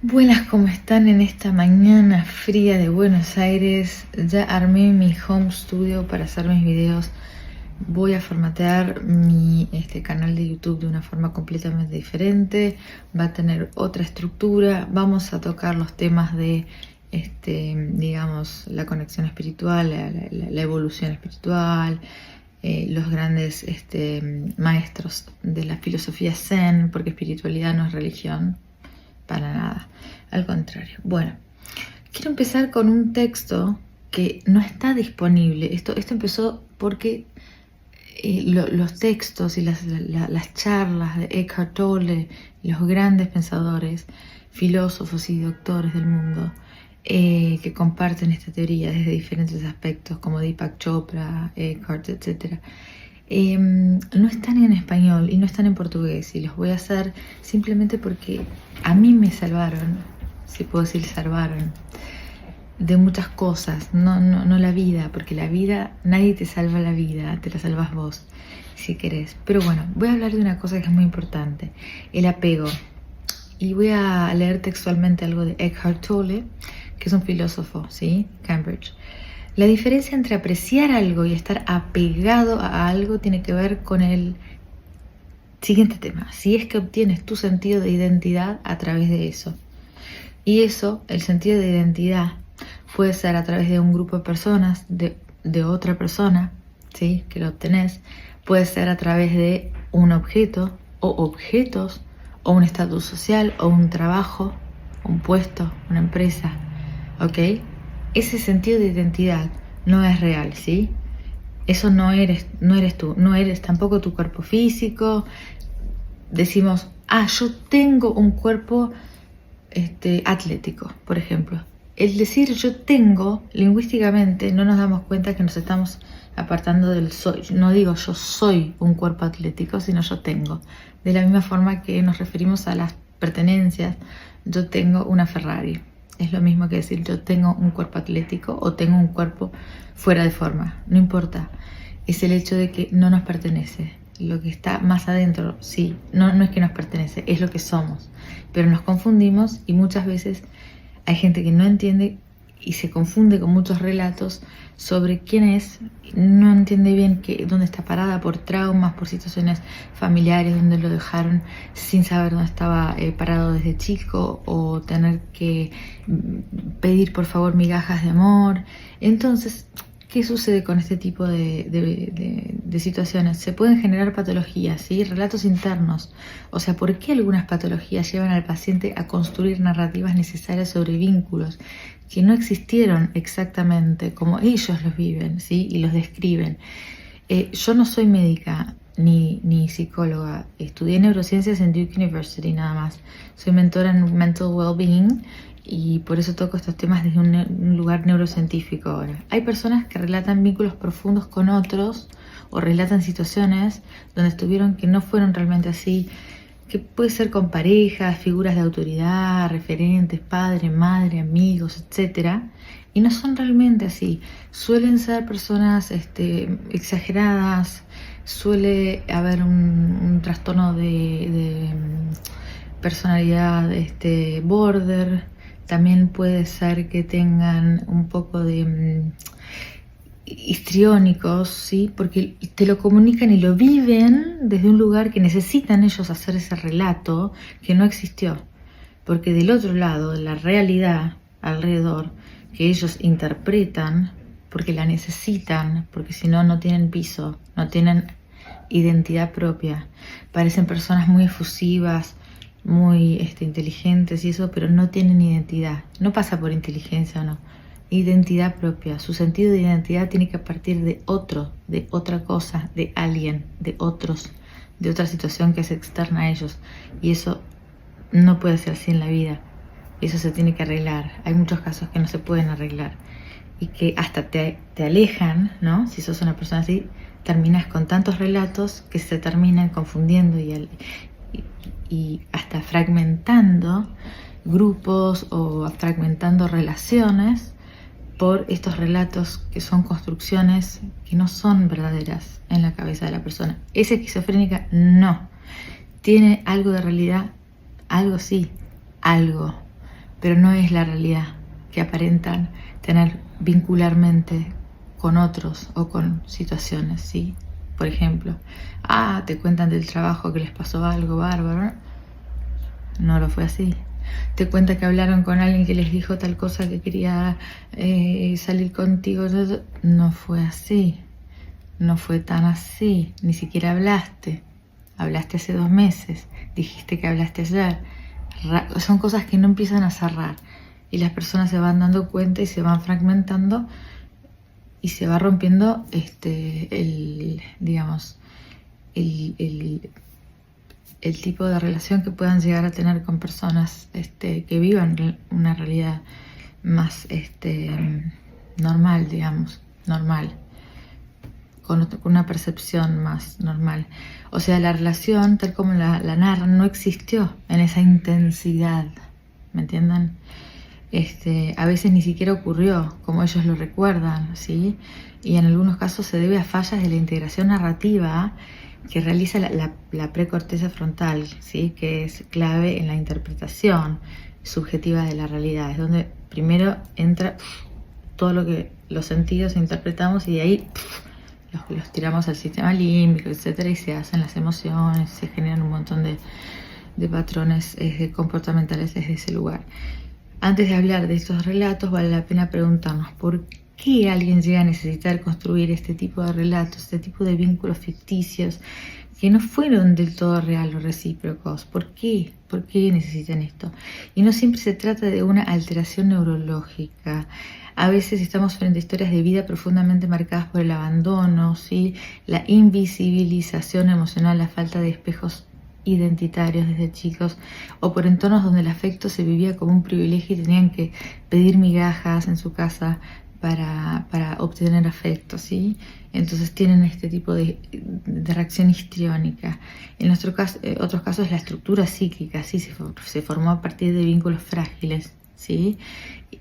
Buenas, ¿cómo están en esta mañana fría de Buenos Aires? Ya armé mi home studio para hacer mis videos. Voy a formatear mi canal de YouTube de una forma completamente diferente. Va a tener otra estructura. Vamos a tocar los temas de, digamos, la conexión espiritual, la evolución espiritual, los grandes maestros de la filosofía Zen, porque espiritualidad no es religión. Para nada, al contrario. Bueno, quiero empezar con un texto que no está disponible. Esto empezó porque los textos y las charlas de Eckhart Tolle, los grandes pensadores, filósofos y doctores del mundo, que comparten esta teoría desde diferentes aspectos, como Deepak Chopra, Eckhart, etc., no están en español y no están en portugués, y los voy a hacer simplemente porque a mí me salvaron, si puedo decir salvaron, de muchas cosas, no la vida, porque la vida, nadie te salva la vida, te la salvas vos, si querés. Pero bueno, voy a hablar de una cosa que es muy importante, el apego. Y voy a leer textualmente algo de Eckhart Tolle, que es un filósofo, ¿sí? Cambridge. La diferencia entre apreciar algo y estar apegado a algo tiene que ver con el siguiente tema. Si es que obtienes tu sentido de identidad a través de eso. Y eso, el sentido de identidad, puede ser a través de un grupo de personas, de otra persona, ¿sí? Que lo obtenés. Puede ser a través de un objeto o objetos, o un estatus social, o un trabajo, un puesto, una empresa, ¿ok? Ese sentido de identidad no es real, ¿sí? Eso no eres tú, no eres tampoco tu cuerpo físico. Decimos, yo tengo un cuerpo atlético, por ejemplo. El decir yo tengo, lingüísticamente, no nos damos cuenta que nos estamos apartando del soy. No digo yo soy un cuerpo atlético, sino yo tengo. De la misma forma que nos referimos a las pertenencias, yo tengo una Ferrari. Es lo mismo que decir yo tengo un cuerpo atlético o tengo un cuerpo fuera de forma. No importa. Es el hecho de que no nos pertenece. Lo que está más adentro, sí, no es que nos pertenece, es lo que somos. Pero nos confundimos y muchas veces hay gente que no entiende y se confunde con muchos relatos sobre quién es, no entiende bien dónde está parada por traumas, por situaciones familiares donde lo dejaron sin saber dónde estaba parado desde chico, o tener que pedir por favor migajas de amor. Entonces, ¿qué sucede con este tipo de situaciones? Se pueden generar patologías, ¿sí? Relatos internos. O sea, ¿por qué algunas patologías llevan al paciente a construir narrativas necesarias sobre vínculos que no existieron exactamente como ellos los viven, ¿sí? Y los describen? Yo no soy médica ni psicóloga. Estudié neurociencias en Duke University nada más. Soy mentora en Mental Wellbeing y por eso toco estos temas desde un lugar neurocientífico ahora. Hay personas que relatan vínculos profundos con otros o relatan situaciones donde estuvieron que no fueron realmente así, que puede ser con parejas, figuras de autoridad, referentes, padre, madre, amigos, etc. Y no son realmente así. Suelen ser personas exageradas, suele haber un trastorno de personalidad border. También puede ser que tengan un poco de histriónicos, ¿sí? Porque te lo comunican y lo viven desde un lugar que necesitan ellos hacer ese relato que no existió. Porque del otro lado, de la realidad alrededor, que ellos interpretan porque la necesitan, porque si no, no tienen piso, no tienen identidad propia. Parecen personas muy efusivas, muy inteligentes y eso, pero no tienen identidad. No pasa por inteligencia o no. Identidad propia. Su sentido de identidad tiene que partir de otro, de otra cosa, de alguien, de otros, de otra situación que es externa a ellos. Y eso no puede ser así en la vida. Eso se tiene que arreglar. Hay muchos casos que no se pueden arreglar y que hasta te alejan, ¿no? Si sos una persona así, terminas con tantos relatos que se terminan confundiendo y hasta fragmentando grupos o fragmentando relaciones por estos relatos que son construcciones que no son verdaderas en la cabeza de la persona. ¿Es esquizofrénica? No. ¿Tiene algo de realidad? Algo sí, algo. pero no es la realidad que aparentan tener vincularmente con otros o con situaciones, ¿sí? Por ejemplo, te cuentan del trabajo que les pasó algo bárbaro. No lo fue así. Te cuenta que hablaron con alguien que les dijo tal cosa, que quería salir contigo. No fue así. No fue tan así. Ni siquiera hablaste. Hablaste hace 2 meses. Dijiste que hablaste ayer. Son cosas que no empiezan a cerrar. Y las personas se van dando cuenta y se van fragmentando. Y se va rompiendo el tipo de relación que puedan llegar a tener con personas que vivan una realidad más normal, digamos, normal, con una percepción más normal. O sea, la relación, tal como la narran, no existió en esa intensidad, ¿me entienden? A veces ni siquiera ocurrió como ellos lo recuerdan, ¿sí? Y en algunos casos se debe a fallas de la integración narrativa que realiza la precorteza frontal, ¿sí? Que es clave en la interpretación subjetiva de la realidad. Es donde primero entra todo lo que los sentidos interpretamos y de ahí los tiramos al sistema límbico, etcétera, y se hacen las emociones, se generan un montón de patrones comportamentales desde ese lugar. Antes de hablar de estos relatos, vale la pena preguntarnos por qué alguien llega a necesitar construir este tipo de relatos, este tipo de vínculos ficticios que no fueron del todo real o recíprocos. ¿Por qué? ¿Por qué necesitan esto? Y no siempre se trata de una alteración neurológica. A veces estamos frente a historias de vida profundamente marcadas por el abandono, ¿sí? La invisibilización emocional, la falta de espejos identitarios desde chicos, o por entornos donde el afecto se vivía como un privilegio y tenían que pedir migajas en su casa para obtener afecto, ¿sí? Entonces tienen este tipo de reacción histriónica. En otros casos la estructura psíquica, ¿sí? Se formó a partir de vínculos frágiles, ¿sí?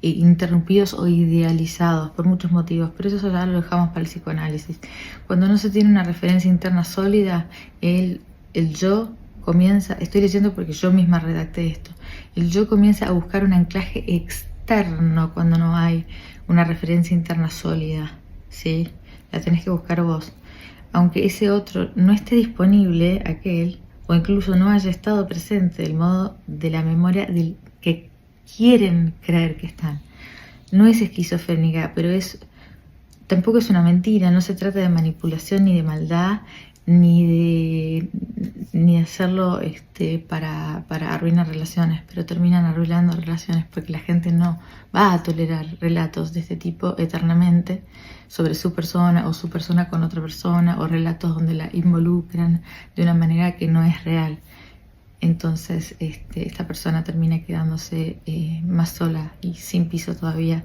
Interrumpidos o idealizados por muchos motivos, pero eso ya lo dejamos para el psicoanálisis. Cuando no se tiene una referencia interna sólida, el yo comienza, estoy leyendo porque yo misma redacté esto, el yo comienza a buscar un anclaje externo cuando no hay una referencia interna sólida, ¿sí? La tenés que buscar vos. Aunque ese otro no esté disponible, aquel, o incluso no haya estado presente del modo de la memoria del que quieren creer que están. No es esquizofrénica, pero tampoco es una mentira, no se trata de manipulación ni de maldad, ni de hacerlo para arruinar relaciones, pero terminan arruinando relaciones porque la gente no va a tolerar relatos de este tipo eternamente sobre su persona o su persona con otra persona, o relatos donde la involucran de una manera que no es real. Entonces esta persona termina quedándose más sola y sin piso todavía,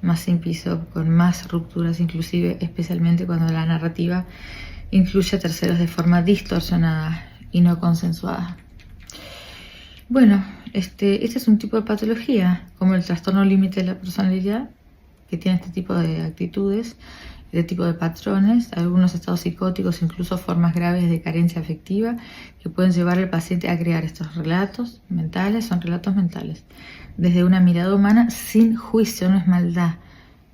más sin piso, con más rupturas, inclusive especialmente cuando la narrativa incluye a terceros de forma distorsionada y no consensuada. Bueno, este es un tipo de patología, como el trastorno límite de la personalidad, que tiene este tipo de actitudes, este tipo de patrones, algunos estados psicóticos, incluso formas graves de carencia afectiva, que pueden llevar al paciente a crear estos relatos mentales. Son relatos mentales, desde una mirada humana, sin juicio, no es maldad,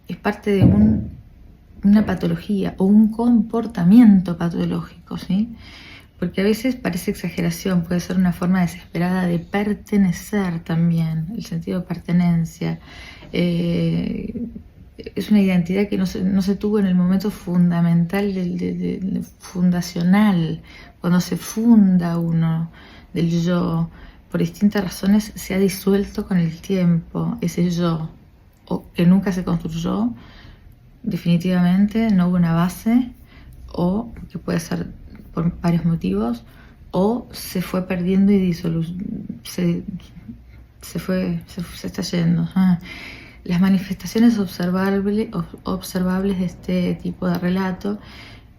es parte de una patología o un comportamiento patológico, ¿sí? Porque a veces parece exageración, puede ser una forma desesperada de pertenecer también, el sentido de pertenencia. Es una identidad que no se tuvo en el momento fundamental, fundacional, cuando se funda uno del yo. Por distintas razones se ha disuelto con el tiempo ese yo, o que nunca se construyó. Definitivamente no hubo una base, o que puede ser por varios motivos, o se fue perdiendo y se está yendo. Las manifestaciones observables de este tipo de relato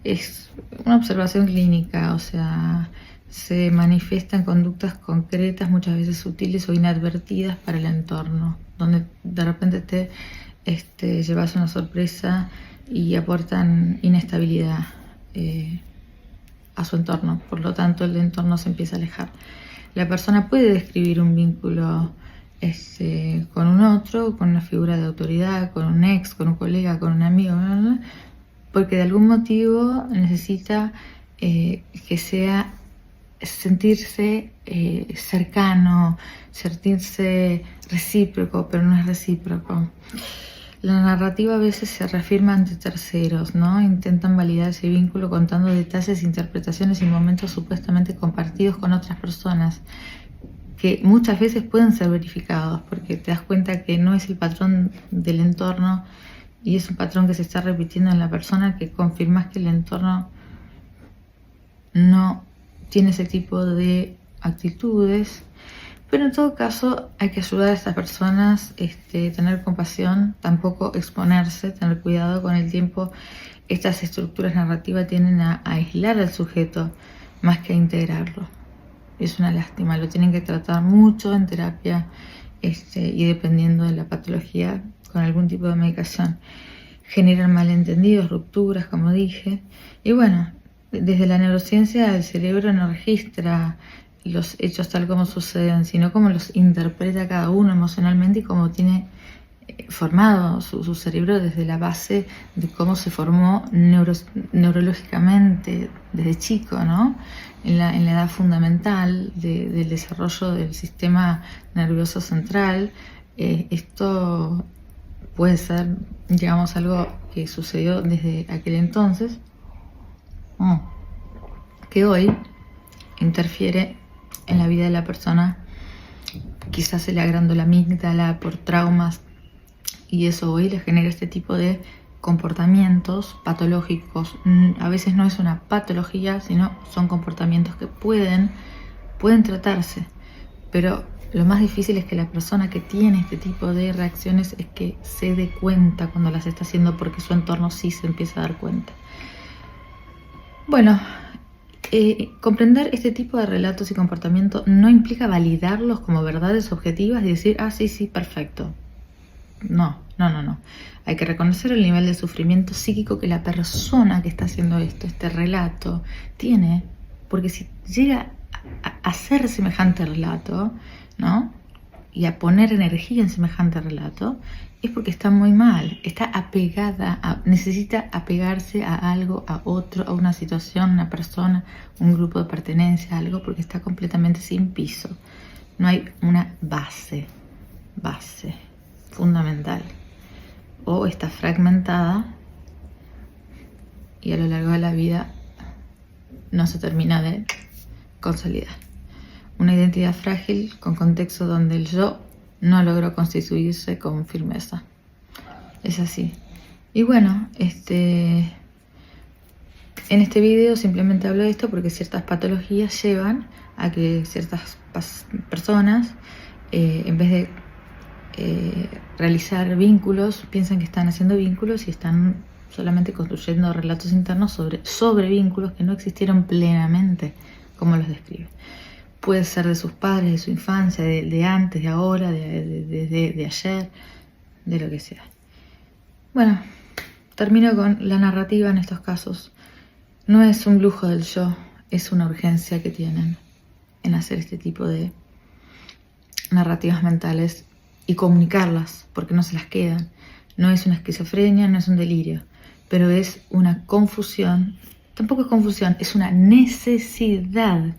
es una observación clínica, o sea, se manifiestan conductas concretas, muchas veces sutiles o inadvertidas para el entorno, donde de repente te llevas una sorpresa y aportan inestabilidad a su entorno. Por lo tanto, el entorno se empieza a alejar. La persona puede describir un vínculo monstruo con una figura de autoridad, con un ex, con un colega, con un amigo, ¿no? Porque de algún motivo necesita que sea sentirse cercano, sentirse recíproco, pero no es recíproco. La narrativa a veces se reafirma ante terceros, ¿no? Intentan validar ese vínculo contando detalles, interpretaciones y momentos supuestamente compartidos con otras personas, que muchas veces pueden ser verificados, porque te das cuenta que no es el patrón del entorno y es un patrón que se está repitiendo en la persona, que confirmas que el entorno no tiene ese tipo de actitudes. Pero en todo caso hay que ayudar a estas personas, tener compasión, tampoco exponerse, tener cuidado. Con el tiempo estas estructuras narrativas tienden a aislar al sujeto más que a integrarlo. Es una lástima, lo tienen que tratar mucho en terapia y dependiendo de la patología con algún tipo de medicación. Generan malentendidos, rupturas, como dije. Y bueno, desde la neurociencia el cerebro no registra los hechos tal como suceden, sino como los interpreta cada uno emocionalmente y cómo tiene formado su cerebro desde la base de cómo se formó neurológicamente desde chico, ¿no? En la edad fundamental del desarrollo del sistema nervioso central. Esto puede ser, digamos, algo que sucedió desde aquel entonces, que hoy interfiere en la vida de la persona. Quizás se le agrandó la amígdala por traumas y eso hoy le genera este tipo de comportamientos patológicos. A veces no es una patología, sino son comportamientos que pueden tratarse, pero lo más difícil es que la persona que tiene este tipo de reacciones es que se dé cuenta cuando las está haciendo, porque su entorno sí se empieza a dar cuenta. Bueno, comprender este tipo de relatos y comportamientos no implica validarlos como verdades objetivas y decir, sí, perfecto. No. Hay que reconocer el nivel de sufrimiento psíquico que la persona que está haciendo este relato, tiene, porque si llega a hacer semejante relato, ¿no? Y a poner energía en semejante relato, es porque está muy mal, está apegada, necesita apegarse a algo, a otro, a una situación, una persona, un grupo de pertenencia, algo, porque está completamente sin piso. No hay una base fundamental. O está fragmentada y a lo largo de la vida no se termina de consolidar. Una identidad frágil con contexto donde el yo no logró constituirse con firmeza. Es así. Y bueno, en este video simplemente hablo de esto porque ciertas patologías llevan a que ciertas personas, en vez de realizar vínculos, piensan que están haciendo vínculos y están solamente construyendo relatos internos sobre vínculos que no existieron plenamente como los describe. Puede ser de sus padres, de su infancia, de antes, de ahora, de ayer, de lo que sea. Bueno, termino con la narrativa en estos casos. No es un lujo del yo, es una urgencia que tienen en hacer este tipo de narrativas mentales y comunicarlas, porque no se las quedan. No es una esquizofrenia, no es un delirio, pero es una confusión. Tampoco es confusión, es una necesidad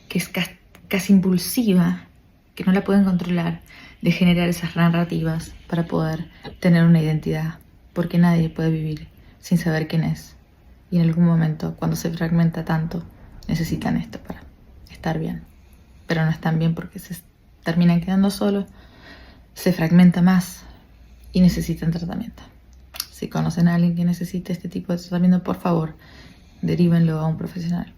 que es casi impulsiva, que no la pueden controlar, de generar esas narrativas para poder tener una identidad, porque nadie puede vivir sin saber quién es. Y en algún momento, cuando se fragmenta tanto, necesitan esto para estar bien. Pero no están bien porque se terminan quedando solos, se fragmenta más y necesitan tratamiento. Si conocen a alguien que necesite este tipo de tratamiento, por favor, derívenlo a un profesional.